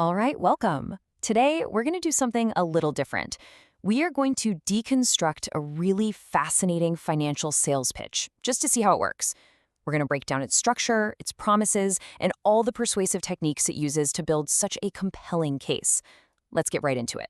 All right, welcome. Today, we're going to do something a little different. We are going to deconstruct a really fascinating financial sales pitch, just to see how it works. We're going to break down its structure, its promises, and all the persuasive techniques it uses to build such a compelling case. Let's get right into it.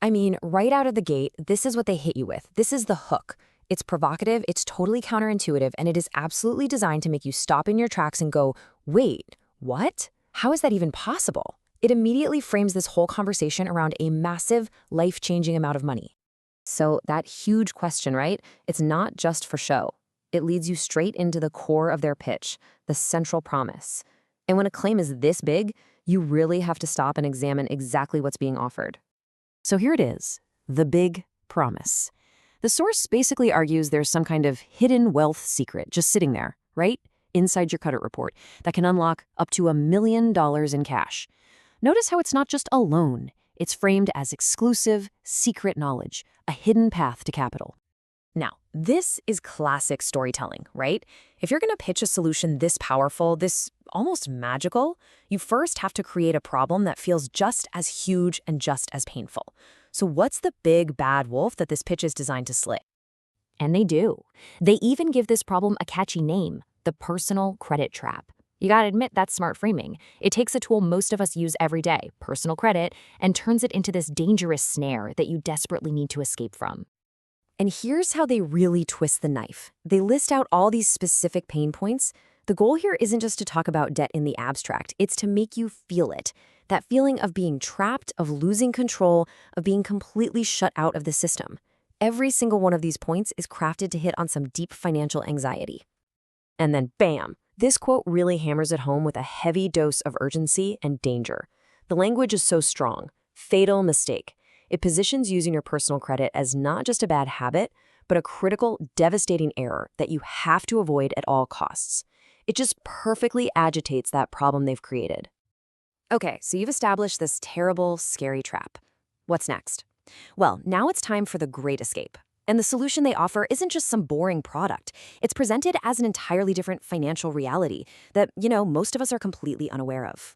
I mean, right out of the gate, this is what they hit you with. This is the hook. It's provocative, it's totally counterintuitive, and it is absolutely designed to make you stop in your tracks and go, wait, what? How is that even possible? It immediately frames this whole conversation around a massive, life-changing amount of money. So that huge question, right? It's not just for show. It leads you straight into the core of their pitch, the central promise. And when a claim is this big, you really have to stop and examine exactly what's being offered. So here it is, the big promise. The source basically argues there's some kind of hidden wealth secret just sitting there, right? Inside your credit report that can unlock up to $1 million in cash. Notice how it's not just a loan. It's framed as exclusive, secret knowledge, a hidden path to capital. Now, this is classic storytelling, right? If you're going to pitch a solution this powerful, this almost magical, you first have to create a problem that feels just as huge and just as painful. So what's the big bad wolf that this pitch is designed to slay? And they do. They even give this problem a catchy name, the personal credit trap. You gotta admit, that's smart framing. It takes a tool most of us use every day, personal credit, and turns it into this dangerous snare that you desperately need to escape from. And here's how they really twist the knife. They list out all these specific pain points. The goal here isn't just to talk about debt in the abstract, it's to make you feel it. That feeling of being trapped, of losing control, of being completely shut out of the system. Every single one of these points is crafted to hit on some deep financial anxiety. And then bam! This quote really hammers it home with a heavy dose of urgency and danger. The language is so strong. Fatal mistake. It positions using your personal credit as not just a bad habit, but a critical, devastating error that you have to avoid at all costs. It just perfectly agitates that problem they've created. Okay, so you've established this terrible, scary trap. What's next? Well, now it's time for the great escape. And the solution they offer isn't just some boring product. It's presented as an entirely different financial reality that, most of us are completely unaware of.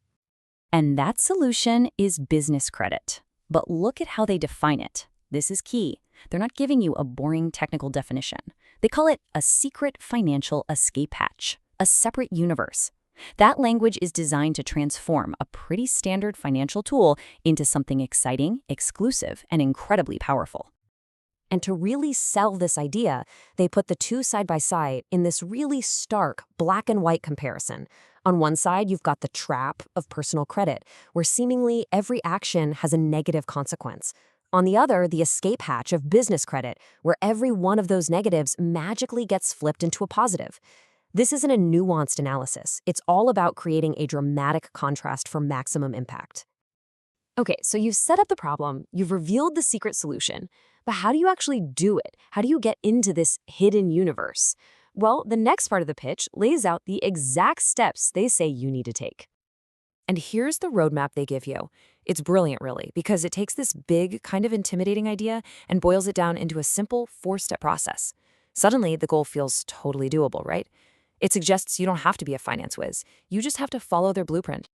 And that solution is business credit. But look at how they define it. This is key. They're not giving you a boring technical definition. They call it a secret financial escape hatch, a separate universe. That language is designed to transform a pretty standard financial tool into something exciting, exclusive, and incredibly powerful. And to really sell this idea, they put the two side by side in this really stark black and white comparison. On one side, you've got the trap of personal credit, where seemingly every action has a negative consequence. On the other, the escape hatch of business credit, where every one of those negatives magically gets flipped into a positive. This isn't a nuanced analysis. It's all about creating a dramatic contrast for maximum impact. Okay, so you've set up the problem, you've revealed the secret solution, but how do you actually do it? How do you get into this hidden universe? Well, the next part of the pitch lays out the exact steps they say you need to take. And here's the roadmap they give you. It's brilliant, really, because it takes this big, kind of intimidating idea and boils it down into a simple 4-step process. Suddenly, the goal feels totally doable, right? It suggests you don't have to be a finance whiz. You just have to follow their blueprint.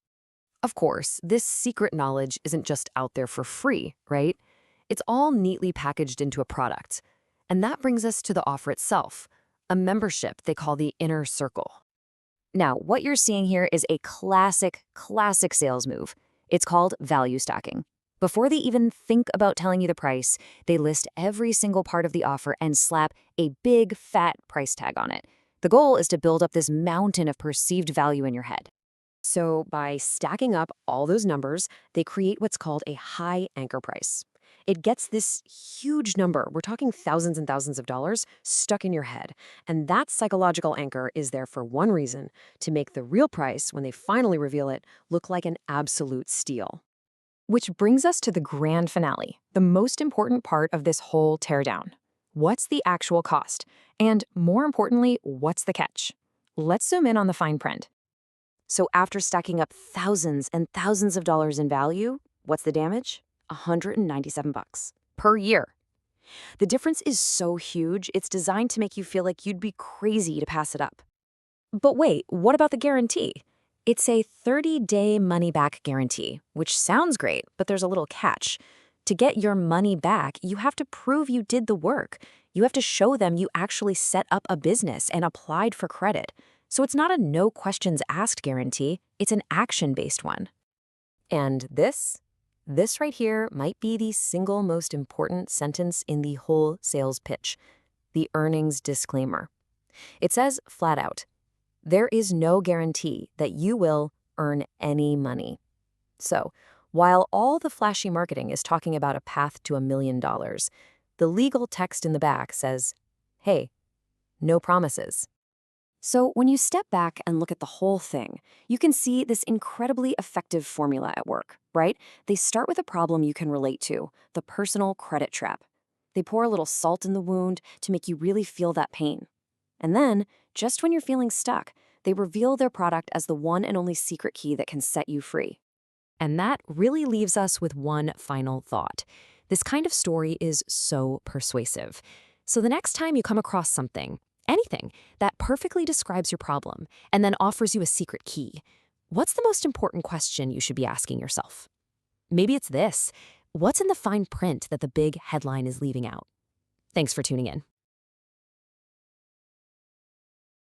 Of course, this secret knowledge isn't just out there for free, right? It's all neatly packaged into a product. And that brings us to the offer itself, a membership they call the Inner Circle. Now, what you're seeing here is a classic sales move. It's called value stacking. Before they even think about telling you the price, they list every single part of the offer and slap a big, fat price tag on it. The goal is to build up this mountain of perceived value in your head. So by stacking up all those numbers, they create what's called a high anchor price. It gets this huge number, we're talking thousands and thousands of dollars, stuck in your head. And that psychological anchor is there for one reason, to make the real price, when they finally reveal it, look like an absolute steal. Which brings us to the grand finale, the most important part of this whole teardown. What's the actual cost? And more importantly, what's the catch? Let's zoom in on the fine print. So after stacking up thousands and thousands of dollars in value, what's the damage? $197 per year. The difference is so huge, it's designed to make you feel like you'd be crazy to pass it up. But wait, what about the guarantee? It's a 30-day money-back guarantee, which sounds great, but there's a little catch. To get your money back, you have to prove you did the work. You have to show them you actually set up a business and applied for credit. So it's not a no questions asked guarantee, it's an action-based one. And this right here might be the single most important sentence in the whole sales pitch, the earnings disclaimer. It says flat out, there is no guarantee that you will earn any money. So, while all the flashy marketing is talking about a path to $1 million, the legal text in the back says, hey, no promises. So when you step back and look at the whole thing, you can see this incredibly effective formula at work, right? They start with a problem you can relate to, the personal credit trap. They pour a little salt in the wound to make you really feel that pain. And then, just when you're feeling stuck, they reveal their product as the one and only secret key that can set you free. And that really leaves us with one final thought. This kind of story is so persuasive. So the next time you come across something, anything, that perfectly describes your problem and then offers you a secret key, what's the most important question you should be asking yourself? Maybe it's this: what's in the fine print that the big headline is leaving out? Thanks for tuning in.